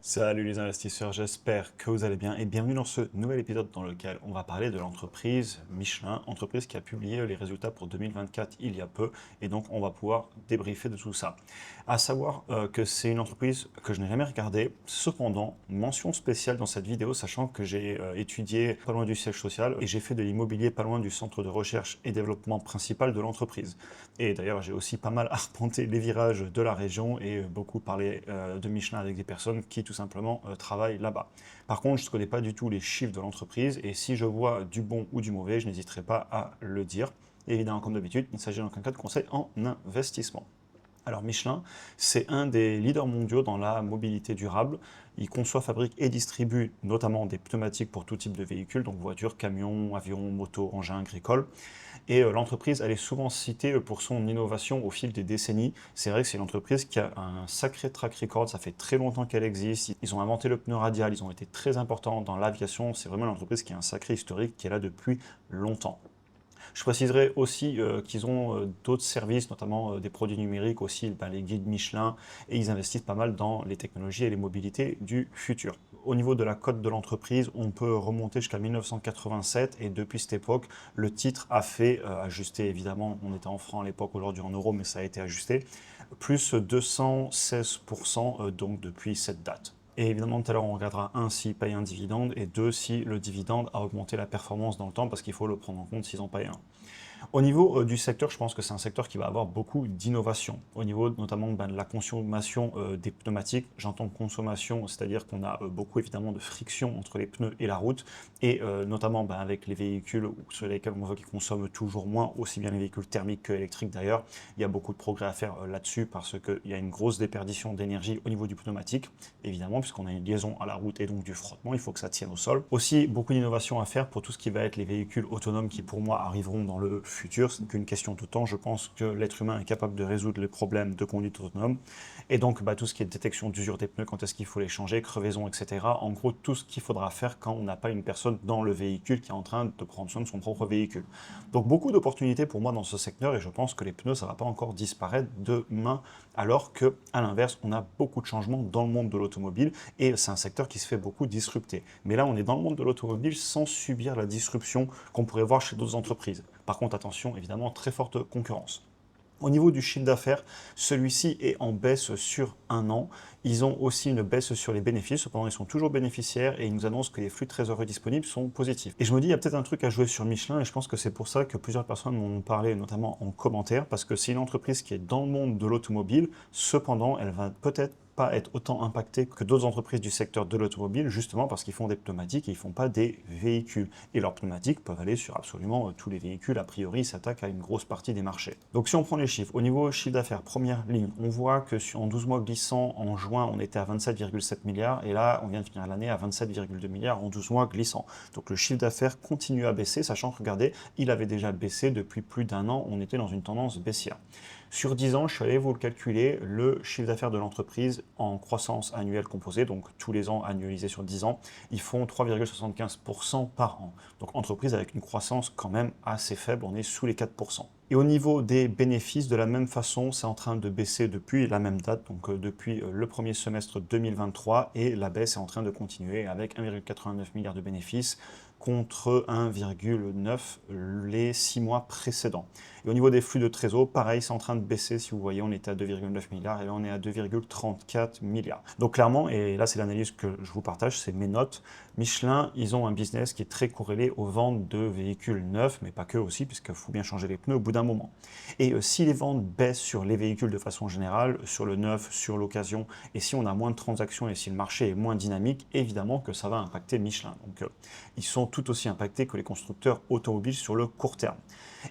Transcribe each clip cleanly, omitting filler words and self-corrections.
Salut les investisseurs, j'espère que vous allez bien et bienvenue dans ce nouvel épisode dans lequel on va parler de l'entreprise Michelin, entreprise qui a publié les résultats pour 2024 il y a peu et donc on va pouvoir débriefer de tout ça. À savoir que c'est une entreprise que je n'ai jamais regardée, cependant, mention spéciale dans cette vidéo sachant que j'ai étudié pas loin du siège social et j'ai fait de l'immobilier pas loin du centre de recherche et développement principal de l'entreprise. Et d'ailleurs j'ai aussi pas mal arpenté les virages de la région et beaucoup parlé de Michelin avec des personnes qui tout simplement travaillent là-bas. Par contre, je ne connais pas du tout les chiffres de l'entreprise et si je vois du bon ou du mauvais, je n'hésiterai pas à le dire. Et évidemment, comme d'habitude, il s'agit d'un cas de conseil en investissement. Alors Michelin, c'est un des leaders mondiaux dans la mobilité durable. Il conçoit, fabrique et distribue notamment des pneumatiques pour tout type de véhicules, donc voitures, camions, avions, motos, engins agricoles. Et l'entreprise, elle est souvent citée pour son innovation au fil des décennies. C'est vrai que c'est une entreprise qui a un sacré track record, ça fait très longtemps qu'elle existe. Ils ont inventé le pneu radial, ils ont été très importants dans l'aviation. C'est vraiment une entreprise qui a un sacré historique, qui est là depuis longtemps. Je préciserai aussi qu'ils ont d'autres services, notamment des produits numériques aussi, les guides Michelin, et ils investissent pas mal dans les technologies et les mobilités du futur. Au niveau de la cote de l'entreprise, on peut remonter jusqu'à 1987 et depuis cette époque, le titre a fait, ajusté évidemment, on était en francs à l'époque, aujourd'hui en euros, mais ça a été ajusté, plus 216% donc depuis cette date. Et évidemment, tout à l'heure, on regardera un, s'ils payent un dividende, et deux, si le dividende a augmenté la performance dans le temps, parce qu'il faut le prendre en compte s'ils en payent un. Au niveau du secteur, je pense que c'est un secteur qui va avoir beaucoup d'innovation. Au niveau notamment de la consommation des pneumatiques, j'entends consommation, c'est-à-dire qu'on a beaucoup évidemment de friction entre les pneus et la route, et notamment avec les véhicules sur lesquels on voit qu'ils consomment toujours moins, aussi bien les véhicules thermiques que électriques d'ailleurs. Il y a beaucoup de progrès à faire là-dessus parce qu'il y a une grosse déperdition d'énergie au niveau du pneumatique, évidemment, puisqu'on a une liaison à la route et donc du frottement, il faut que ça tienne au sol. Aussi, beaucoup d'innovation à faire pour tout ce qui va être les véhicules autonomes qui pour moi arriveront dans le futur, c'est qu'une question de temps. Je pense que l'être humain est capable de résoudre les problèmes de conduite autonome. Et donc, tout ce qui est détection d'usure des pneus, quand est-ce qu'il faut les changer, crevaison, etc. En gros, tout ce qu'il faudra faire quand on n'a pas une personne dans le véhicule qui est en train de prendre soin de son propre véhicule. Donc, beaucoup d'opportunités pour moi dans ce secteur et je pense que les pneus, ça ne va pas encore disparaître demain, alors que, à l'inverse, on a beaucoup de changements dans le monde de l'automobile et c'est un secteur qui se fait beaucoup disrupter. Mais là, on est dans le monde de l'automobile sans subir la disruption qu'on pourrait voir chez d'autres entreprises. Par contre, attention, évidemment, très forte concurrence. Au niveau du chiffre d'affaires, celui-ci est en baisse sur un an. Ils ont aussi une baisse sur les bénéfices. Cependant, ils sont toujours bénéficiaires et ils nous annoncent que les flux de trésorerie disponibles sont positifs. Et je me dis, il y a peut-être un truc à jouer sur Michelin et je pense que c'est pour ça que plusieurs personnes m'ont parlé, notamment en commentaire, parce que c'est une entreprise qui est dans le monde de l'automobile. Cependant, elle va peut-être pas être autant impactés que d'autres entreprises du secteur de l'automobile, justement parce qu'ils font des pneumatiques et ils ne font pas des véhicules. Et leurs pneumatiques peuvent aller sur absolument tous les véhicules. A priori, ils s'attaquent à une grosse partie des marchés. Donc si on prend les chiffres, au niveau chiffre d'affaires, première ligne, on voit que en 12 mois glissants, en juin, on était à 27,7 milliards et là, on vient de finir l'année à 27,2 milliards en 12 mois glissants. Donc le chiffre d'affaires continue à baisser, sachant que, regardez, il avait déjà baissé depuis plus d'un an, on était dans une tendance baissière. Sur 10 ans, je suis allé vous le calculer, le chiffre d'affaires de l'entreprise en croissance annuelle composée, donc tous les ans annualisés sur 10 ans, ils font 3,75% par an. Donc entreprise avec une croissance quand même assez faible, on est sous les 4%. Et au niveau des bénéfices, de la même façon, c'est en train de baisser depuis la même date, donc depuis le premier semestre 2023, et la baisse est en train de continuer avec 1,89 milliard de bénéfices contre 1,9 les 6 mois précédents. Et au niveau des flux de trésor, pareil, c'est en train de baisser. Si vous voyez, on était à 2,9 milliards et là, on est à 2,34 milliards. Donc clairement, et là, c'est l'analyse que je vous partage, c'est mes notes. Michelin, ils ont un business qui est très corrélé aux ventes de véhicules neufs, mais pas que aussi, puisqu'il faut bien changer les pneus au bout d'un moment. Et si les ventes baissent sur les véhicules de façon générale, sur le neuf, sur l'occasion, et si on a moins de transactions et si le marché est moins dynamique, évidemment que ça va impacter Michelin. Donc ils sont tout aussi impactés que les constructeurs automobiles sur le court terme.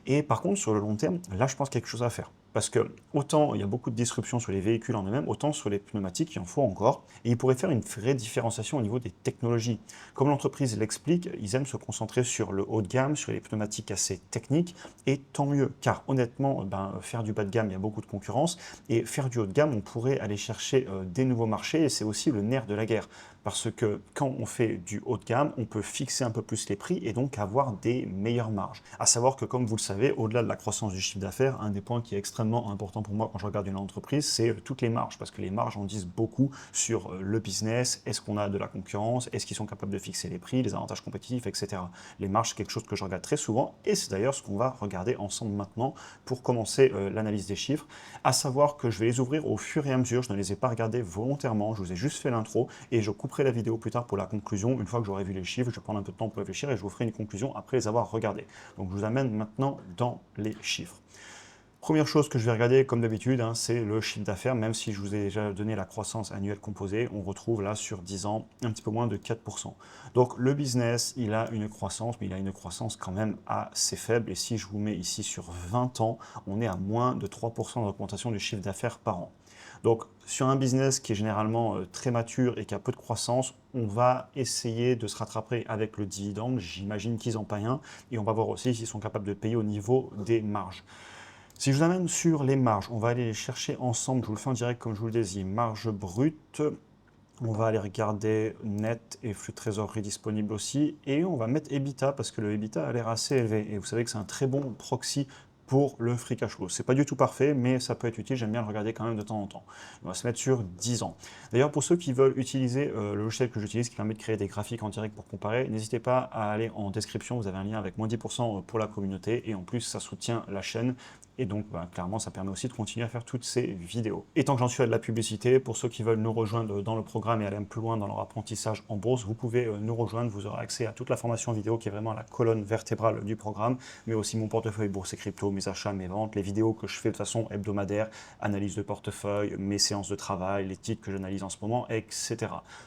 Et par contre, sur le long terme, là, je pense qu'il y a quelque chose à faire. Parce que autant il y a beaucoup de disruptions sur les véhicules en eux-mêmes, autant sur les pneumatiques, il en faut encore. Et ils pourraient faire une vraie différenciation au niveau des technologies. Comme l'entreprise l'explique, ils aiment se concentrer sur le haut de gamme, sur les pneumatiques assez techniques, et tant mieux. Car honnêtement, faire du bas de gamme, il y a beaucoup de concurrence, et faire du haut de gamme, on pourrait aller chercher des nouveaux marchés, et c'est aussi le nerf de la guerre. Parce que quand on fait du haut de gamme, on peut fixer un peu plus les prix et donc avoir des meilleures marges. À savoir que, comme vous le savez, au-delà de la croissance du chiffre d'affaires, un des points qui est extrêmement important pour moi quand je regarde une entreprise, c'est toutes les marges. Parce que les marges en disent beaucoup sur le business. Est-ce qu'on a de la concurrence? Est-ce qu'ils sont capables de fixer les prix, les avantages compétitifs, etc. Les marges, c'est quelque chose que je regarde très souvent et c'est d'ailleurs ce qu'on va regarder ensemble maintenant pour commencer l'analyse des chiffres. À savoir que je vais les ouvrir au fur et à mesure. Je ne les ai pas regardés volontairement. Je vous ai juste fait l'intro et je couperai la vidéo plus tard pour la conclusion. Une fois que j'aurai vu les chiffres, je vais prendre un peu de temps pour réfléchir et je vous ferai une conclusion après les avoir regardés. Donc je vous amène maintenant dans les chiffres. Première chose que je vais regarder, comme d'habitude, hein, c'est le chiffre d'affaires. Même si je vous ai déjà donné la croissance annuelle composée, on retrouve là sur 10 ans un petit peu moins de 4%. Donc le business, il a une croissance, mais il a une croissance quand même assez faible. Et si je vous mets ici sur 20 ans, on est à moins de 3% d'augmentation du chiffre d'affaires par an. Donc, sur un business qui est généralement très mature et qui a peu de croissance, on va essayer de se rattraper avec le dividende. J'imagine qu'ils en paient un. Et on va voir aussi s'ils sont capables de payer au niveau des marges. Si je vous amène sur les marges, on va aller les chercher ensemble. Je vous le fais en direct comme je vous le dis. Marge brute. On va aller regarder net et flux de trésorerie disponible aussi. Et on va mettre EBITDA parce que le EBITDA a l'air assez élevé. Et vous savez que c'est un très bon proxy pour le free cash flow. C'est pas du tout parfait, mais ça peut être utile. J'aime bien le regarder quand même de temps en temps. On va se mettre sur 10 ans. D'ailleurs, pour ceux qui veulent utiliser le logiciel que j'utilise, qui permet de créer des graphiques en direct pour comparer, n'hésitez pas à aller en description. Vous avez un lien avec moins 10% pour la communauté. Et en plus, ça soutient la chaîne. Et donc, clairement, ça permet aussi de continuer à faire toutes ces vidéos. Et tant que j'en suis à de la publicité, pour ceux qui veulent nous rejoindre dans le programme et aller un peu plus loin dans leur apprentissage en bourse, vous pouvez nous rejoindre. Vous aurez accès à toute la formation vidéo qui est vraiment la colonne vertébrale du programme, mais aussi mon portefeuille bourse et crypto, mes achats, mes ventes, les vidéos que je fais de façon hebdomadaire, analyse de portefeuille, mes séances de travail, les titres que j'analyse en ce moment, etc.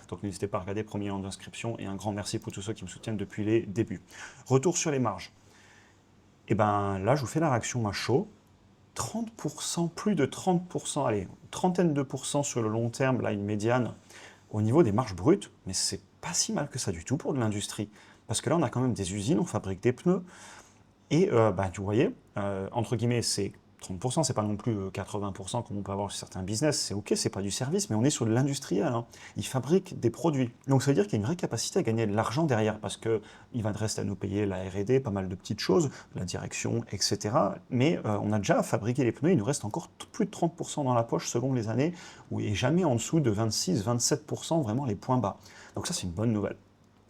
Donc, n'hésitez pas à regarder, premier lien d'inscription et un grand merci pour tous ceux qui me soutiennent depuis les débuts. Retour sur les marges. Et bien là, je vous fais la réaction à chaud. 30%, plus de 30%, allez, trentaine de pourcents sur le long terme, là, une médiane, au niveau des marges brutes, mais c'est pas si mal que ça du tout pour de l'industrie. Parce que là, on a quand même des usines, on fabrique des pneus, et vous voyez, entre guillemets, c'est 30%, c'est pas non plus 80% comme on peut avoir sur certains business, c'est ok, c'est pas du service, mais on est sur de l'industriel, hein. Ils fabriquent des produits. Donc ça veut dire qu'il y a une vraie capacité à gagner de l'argent derrière, parce qu'il va rester à nous payer la R&D, pas mal de petites choses, la direction, etc. Mais on a déjà fabriqué les pneus, il nous reste encore plus de 30% dans la poche selon les années, et jamais en dessous de 26-27%, vraiment les points bas. Donc ça, c'est une bonne nouvelle.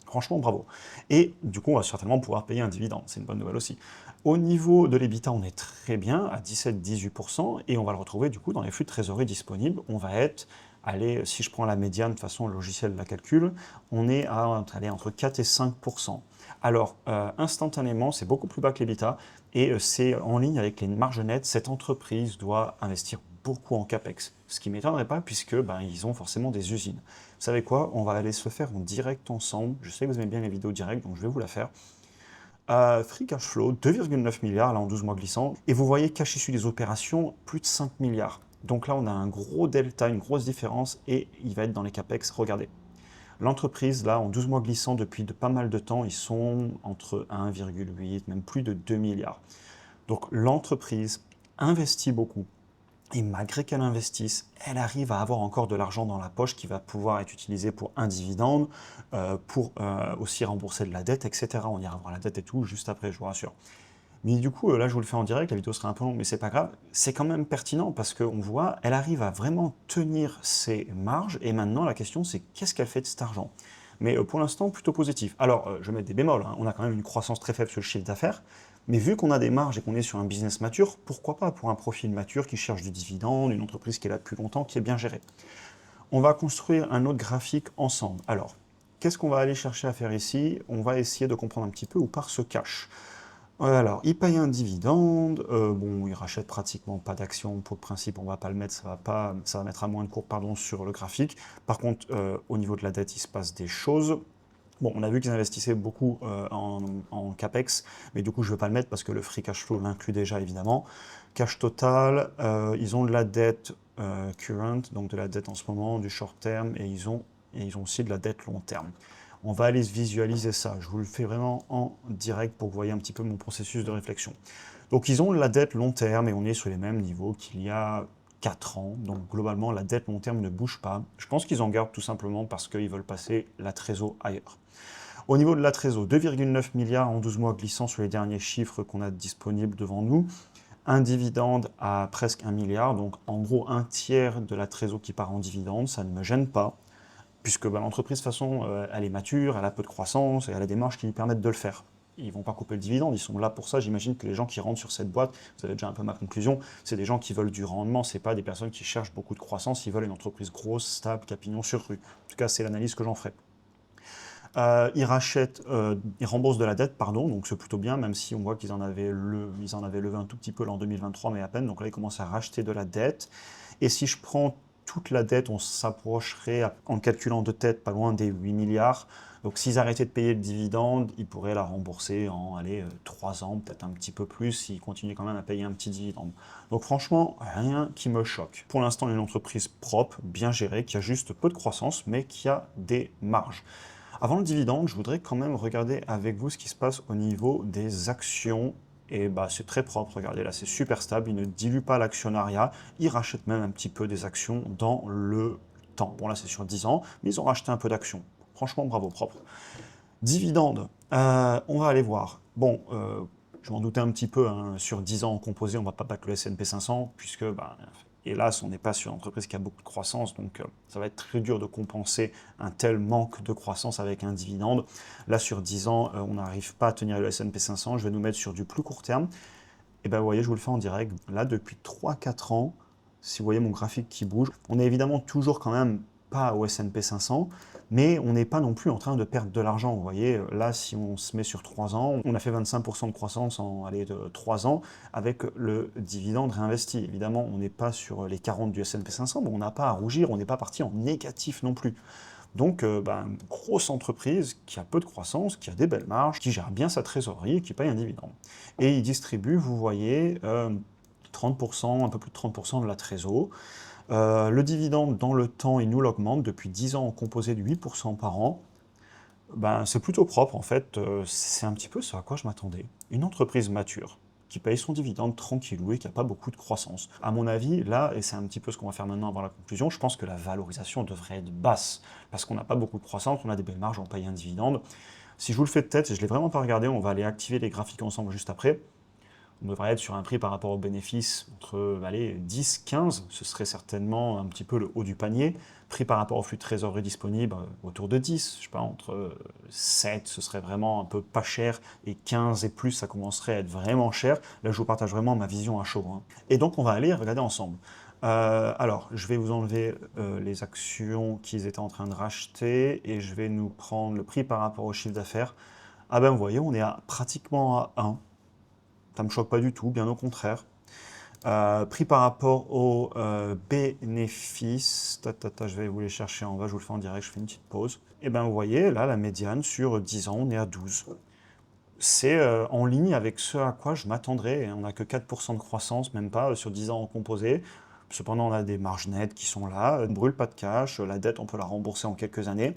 Franchement, bravo. Et du coup, on va certainement pouvoir payer un dividende. C'est une bonne nouvelle aussi. Au niveau de l'EBITDA, on est très bien, à 17-18%, et on va le retrouver du coup dans les flux de trésorerie disponibles. On va être, allez, si je prends la médiane, de toute façon, le logiciel la calcule, on est à aller entre 4 et 5%. Alors, instantanément, c'est beaucoup plus bas que l'EBITDA, et c'est en ligne avec les marges nettes. Cette entreprise doit investir beaucoup en CAPEX, ce qui ne m'étonnerait pas puisque ils ont forcément des usines. Vous savez quoi? On va aller se le faire en direct ensemble. Je sais que vous aimez bien les vidéos directes, donc je vais vous la faire. Free cash flow, 2,9 milliards là en 12 mois glissants. Et vous voyez cash issu des opérations, plus de 5 milliards. Donc là, on a un gros delta, une grosse différence, et il va être dans les CAPEX. Regardez. L'entreprise, là, en 12 mois glissants, depuis pas mal de temps, ils sont entre 1,8, même plus de 2 milliards. Donc l'entreprise investit beaucoup. Et malgré qu'elle investisse, elle arrive à avoir encore de l'argent dans la poche qui va pouvoir être utilisé pour un dividende, pour aussi rembourser de la dette, etc. On ira voir la dette et tout juste après, je vous rassure. Mais du coup, là, je vous le fais en direct, la vidéo sera un peu longue, mais c'est pas grave. C'est quand même pertinent parce qu'on voit, elle arrive à vraiment tenir ses marges. Et maintenant, la question, c'est qu'est-ce qu'elle fait de cet argent? Mais pour l'instant, plutôt positif. Alors, je vais mettre des bémols, hein. On a quand même une croissance très faible sur le chiffre d'affaires. Mais vu qu'on a des marges et qu'on est sur un business mature, pourquoi pas pour un profil mature qui cherche du dividende, une entreprise qui est là depuis longtemps, qui est bien gérée. On va construire un autre graphique ensemble. Alors, qu'est-ce qu'on va aller chercher à faire ici? On va essayer de comprendre un petit peu où part ce cash. Alors, il paye un dividende, bon, il rachète pratiquement pas d'actions, pour le principe, on va pas le mettre, ça va mettre à moins de cours, pardon, sur le graphique. Par contre, au niveau de la dette, il se passe des choses. Bon, on a vu qu'ils investissaient beaucoup en CAPEX, mais du coup, je ne veux pas le mettre parce que le free cash flow l'inclut déjà, évidemment. Cash total, ils ont de la dette current, donc de la dette en ce moment, du short terme, et ils ont aussi de la dette long terme. On va aller visualiser ça. Je vous le fais vraiment en direct pour que vous voyez un petit peu mon processus de réflexion. Donc, ils ont de la dette long terme et on est sur les mêmes niveaux qu'il y a 4 ans. Donc globalement, la dette long terme ne bouge pas. Je pense qu'ils en gardent tout simplement parce qu'ils veulent passer la trésor ailleurs. Au niveau de la trésor, 2,9 milliards en 12 mois glissant sur les derniers chiffres qu'on a disponibles devant nous. Un dividende à presque 1 milliard, donc en gros un tiers de la trésor qui part en dividende, ça ne me gêne pas, puisque l'entreprise de toute façon, elle est mature, elle a peu de croissance, et elle a des marges qui lui permettent de le faire. Ils ne vont pas couper le dividende, ils sont là pour ça. J'imagine que les gens qui rentrent sur cette boîte, vous avez déjà un peu ma conclusion, c'est des gens qui veulent du rendement, c'est pas des personnes qui cherchent beaucoup de croissance, ils veulent une entreprise grosse, stable, qui a pignon sur rue. En tout cas, c'est l'analyse que j'en ferai. Ils remboursent de la dette, pardon, donc c'est plutôt bien, même si on voit qu'ils en avaient levé un tout petit peu là en 2023, mais à peine. Donc là, ils commencent à racheter de la dette. Et si je prends toute la dette, on s'approcherait, en calculant de tête, pas loin des 8 milliards. Donc s'ils arrêtaient de payer le dividende, ils pourraient la rembourser en 3 ans, peut-être un petit peu plus, s'ils continuent quand même à payer un petit dividende. Donc franchement, rien qui me choque. Pour l'instant, une entreprise propre, bien gérée, qui a juste peu de croissance, mais qui a des marges. Avant le dividende, je voudrais quand même regarder avec vous ce qui se passe au niveau des actions. Et c'est très propre, regardez là, c'est super stable, il ne dilue pas l'actionnariat, il rachète même un petit peu des actions dans le temps. Bon là c'est sur 10 ans, mais ils ont racheté un peu d'actions. Franchement, bravo, propre. Dividende, on va aller voir. Bon, je m'en doutais un petit peu, hein, sur 10 ans composé, on ne va pas battre le S&P 500, puisque, hélas, on n'est pas sur une entreprise qui a beaucoup de croissance, donc ça va être très dur de compenser un tel manque de croissance avec un dividende. Là, sur 10 ans, on n'arrive pas à tenir le S&P 500, je vais nous mettre sur du plus court terme. Et vous voyez, je vous le fais en direct. Là, depuis 3-4 ans, si vous voyez mon graphique qui bouge, on est évidemment toujours quand même pas au S&P 500, mais on n'est pas non plus en train de perdre de l'argent. Vous voyez, là, si on se met sur 3 ans, on a fait 25% de croissance en 3 ans avec le dividende réinvesti. Évidemment, on n'est pas sur les 40 du S&P 500, mais on n'a pas à rougir, on n'est pas parti en négatif non plus. Donc, une grosse entreprise qui a peu de croissance, qui a des belles marges, qui gère bien sa trésorerie et qui paye un dividende. Et il distribue, vous voyez, 30%, un peu plus de 30% de la trésor. Le dividende, dans le temps, il nous l'augmente depuis 10 ans, composé de 8% par an. C'est plutôt propre, en fait. C'est un petit peu ce à quoi je m'attendais. Une entreprise mature, qui paye son dividende tranquillou et qui n'a pas beaucoup de croissance. À mon avis, là, et c'est un petit peu ce qu'on va faire maintenant avant la conclusion, je pense que la valorisation devrait être basse, parce qu'on n'a pas beaucoup de croissance, on a des belles marges, on paye un dividende. Si je vous le fais de tête, je ne l'ai vraiment pas regardé, on va aller activer les graphiques ensemble juste après. On devrait être sur un prix par rapport aux bénéfices entre 10, 15, ce serait certainement un petit peu le haut du panier. Prix par rapport au flux de trésorerie disponible, autour de 10, je sais pas, entre 7, ce serait vraiment un peu pas cher, et 15 et plus, ça commencerait à être vraiment cher. Là, je vous partage vraiment ma vision à chaud, hein. Et donc, on va aller regarder ensemble. Alors, je vais vous enlever les actions qu'ils étaient en train de racheter, et je vais nous prendre le prix par rapport au chiffre d'affaires. Ah vous voyez, on est pratiquement à 1. Ça ne me choque pas du tout, bien au contraire. Prix par rapport aux bénéfices, je vais vous les chercher en bas, je vous le fais en direct, je fais une petite pause. Et vous voyez, là, la médiane, sur 10 ans, on est à 12. C'est en ligne avec ce à quoi je m'attendrais. On n'a que 4% de croissance, même pas, sur 10 ans en composé. Cependant, on a des marges nettes qui sont là, on ne brûle pas de cash, la dette, on peut la rembourser en quelques années.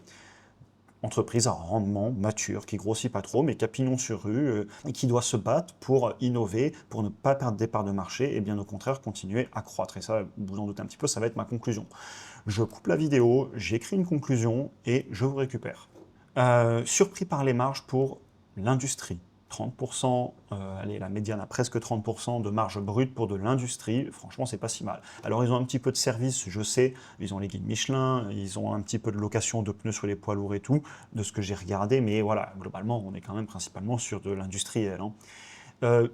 Entreprise à rendement mature, qui grossit pas trop, mais qui a pignon sur rue, et qui doit se battre pour innover, pour ne pas perdre des parts de marché, et bien au contraire continuer à croître. Et ça, vous en doutez un petit peu, ça va être ma conclusion. Je coupe la vidéo, j'écris une conclusion, et je vous récupère. Surpris par les marges pour l'industrie. 30%, allez, la médiane a presque 30% de marge brute pour de l'industrie, franchement c'est pas si mal. Alors ils ont un petit peu de service, je sais, ils ont les guides Michelin, ils ont un petit peu de location de pneus sur les poids lourds et tout, de ce que j'ai regardé, mais voilà, globalement on est quand même principalement sur de l'industriel, hein.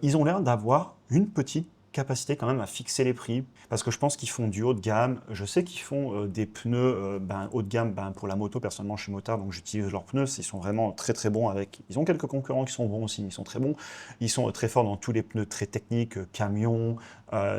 Ils ont l'air d'avoir une petite capacité quand même à fixer les prix, parce que je pense qu'ils font du haut de gamme. Je sais qu'ils font des pneus haut de gamme pour la moto. Personnellement, je suis motard, donc j'utilise leurs pneus. Ils sont vraiment très très bons avec. Ils ont quelques concurrents qui sont bons aussi, mais ils sont très bons. Ils sont très forts dans tous les pneus très techniques, camions,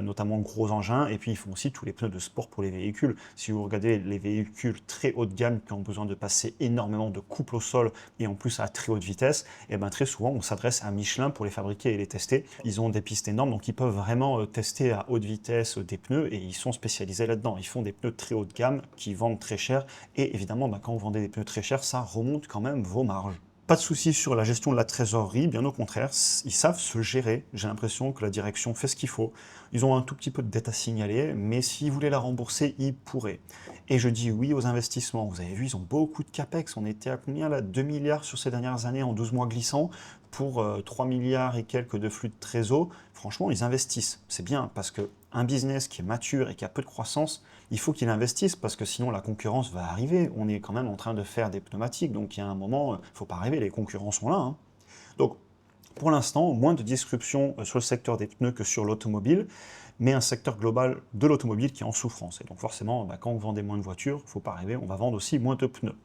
notamment gros engins, et puis ils font aussi tous les pneus de sport pour les véhicules. Si vous regardez les véhicules très haut de gamme qui ont besoin de passer énormément de couple au sol et en plus à très haute vitesse, et très souvent on s'adresse à Michelin pour les fabriquer et les tester. Ils ont des pistes énormes, donc ils peuvent vraiment tester à haute vitesse des pneus, et ils sont spécialisés là-dedans. Ils font des pneus très haut de gamme qui vendent très cher, et évidemment quand vous vendez des pneus très chers, ça remonte quand même vos marges. Pas de souci sur la gestion de la trésorerie, bien au contraire, ils savent se gérer. J'ai l'impression que la direction fait ce qu'il faut. Ils ont un tout petit peu de dette à signaler, mais s'ils voulaient la rembourser, ils pourraient. Et je dis oui aux investissements. Vous avez vu, ils ont beaucoup de capex. On était à combien là? 2 milliards sur ces dernières années en 12 mois glissants pour 3 milliards et quelques de flux de trésor. Franchement, ils investissent. C'est bien parce que un business qui est mature et qui a peu de croissance, il faut qu'il investisse parce que sinon la concurrence va arriver. On est quand même en train de faire des pneumatiques, donc il y a un moment, il ne faut pas rêver, les concurrents sont là, hein. Donc pour l'instant, moins de disruption sur le secteur des pneus que sur l'automobile, mais un secteur global de l'automobile qui est en souffrance. Et donc forcément, quand vous vendez moins de voitures, il ne faut pas rêver, on va vendre aussi moins de pneus.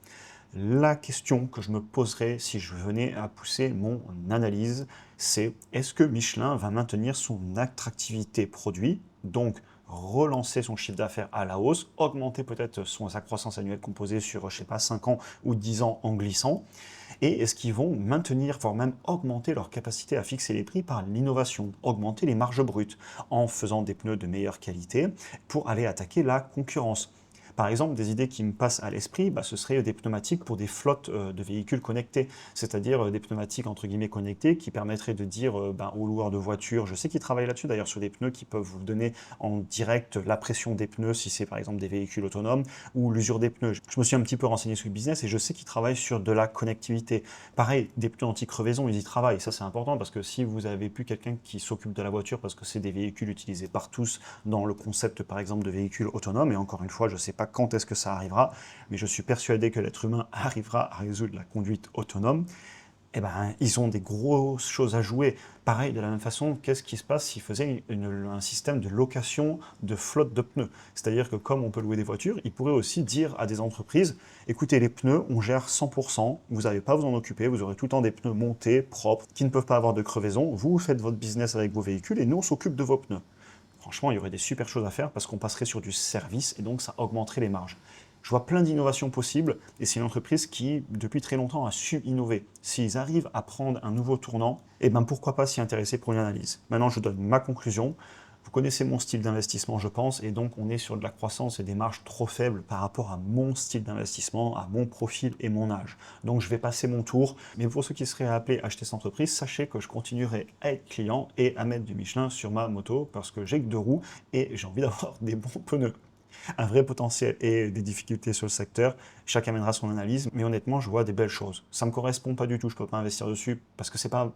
La question que je me poserais si je venais à pousser mon analyse, c'est est-ce que Michelin va maintenir son attractivité produit, donc relancer son chiffre d'affaires à la hausse, augmenter peut-être sa croissance annuelle composée sur, je sais pas, 5 ans ou 10 ans en glissant, et est-ce qu'ils vont maintenir, voire même augmenter leur capacité à fixer les prix par l'innovation, augmenter les marges brutes en faisant des pneus de meilleure qualité pour aller attaquer la concurrence. Par exemple, des idées qui me passent à l'esprit, ce serait des pneumatiques pour des flottes de véhicules connectés, c'est-à-dire des pneumatiques entre guillemets connectés qui permettraient de dire aux loueurs de voitures, je sais qu'ils travaillent là-dessus d'ailleurs sur des pneus qui peuvent vous donner en direct la pression des pneus si c'est par exemple des véhicules autonomes ou l'usure des pneus. Je me suis un petit peu renseigné sur le business et je sais qu'ils travaillent sur de la connectivité. Pareil, des pneus anti-crevaison, ils y travaillent, ça c'est important parce que si vous avez plus quelqu'un qui s'occupe de la voiture parce que c'est des véhicules utilisés par tous dans le concept par exemple de véhicules autonomes, et encore une fois, je ne sais pas quand est-ce que ça arrivera, mais je suis persuadé que l'être humain arrivera à résoudre la conduite autonome. Ils ont des grosses choses à jouer. Pareil, de la même façon, qu'est-ce qui se passe s'ils faisaient un système de location de flotte de pneus? C'est-à-dire que comme on peut louer des voitures, ils pourraient aussi dire à des entreprises, écoutez, les pneus, on gère 100%, vous n'avez pas à vous en occuper, vous aurez tout le temps des pneus montés, propres, qui ne peuvent pas avoir de crevaison, vous faites votre business avec vos véhicules et nous, on s'occupe de vos pneus. Franchement, il y aurait des super choses à faire parce qu'on passerait sur du service et donc ça augmenterait les marges. Je vois plein d'innovations possibles et c'est une entreprise qui, depuis très longtemps, a su innover. S'ils arrivent à prendre un nouveau tournant, pourquoi pas s'y intéresser pour une analyse. Maintenant, je donne ma conclusion. Vous connaissez mon style d'investissement, je pense, et donc on est sur de la croissance et des marges trop faibles par rapport à mon style d'investissement, à mon profil et mon âge. Donc je vais passer mon tour, mais pour ceux qui seraient appelés à acheter cette entreprise, sachez que je continuerai à être client et à mettre du Michelin sur ma moto parce que j'ai que 2 roues et j'ai envie d'avoir des bons pneus. Un vrai potentiel et des difficultés sur le secteur. Chacun mènera son analyse, mais honnêtement, je vois des belles choses. Ça ne me correspond pas du tout, je ne peux pas investir dessus parce que ce n'est pas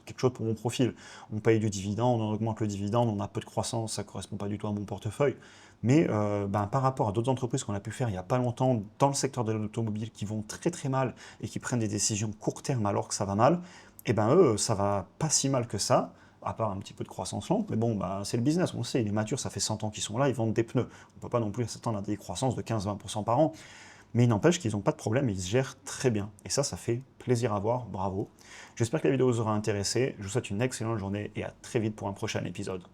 quelque chose pour mon profil. On paye du dividende, on augmente le dividende, on a peu de croissance, ça ne correspond pas du tout à mon portefeuille. Mais par rapport à d'autres entreprises qu'on a pu faire il n'y a pas longtemps dans le secteur de l'automobile qui vont très très mal et qui prennent des décisions court terme alors que ça va mal, eux, ça va pas si mal que ça, à part un petit peu de croissance lente, mais bon, c'est le business, on le sait, il est mature, ça fait 100 ans qu'ils sont là, ils vendent des pneus. On ne peut pas non plus s'attendre à des croissances de 15-20% par an, mais il n'empêche qu'ils n'ont pas de problème et ils se gèrent très bien. Et ça fait plaisir à voir, bravo. J'espère que la vidéo vous aura intéressé, je vous souhaite une excellente journée et à très vite pour un prochain épisode.